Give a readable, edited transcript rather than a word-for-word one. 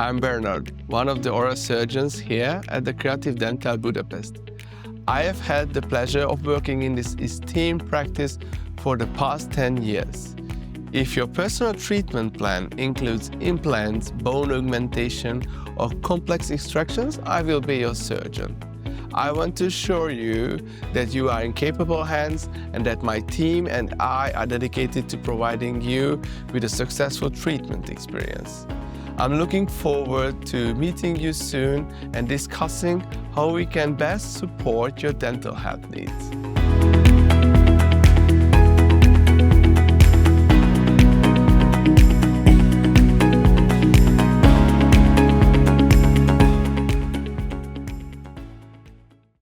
I'm Bernard, one of the oral surgeons here at the Kreatív Dental Budapest. I have had the pleasure of working in this esteemed practice for the past 10 years. If your personal treatment plan includes implants, bone augmentation, or complex extractions, I will be your surgeon. I want to assure you that you are in capable hands and that my team and I are dedicated to providing you with a successful treatment experience. I'm looking forward to meeting you soon and discussing how we can best support your dental health needs.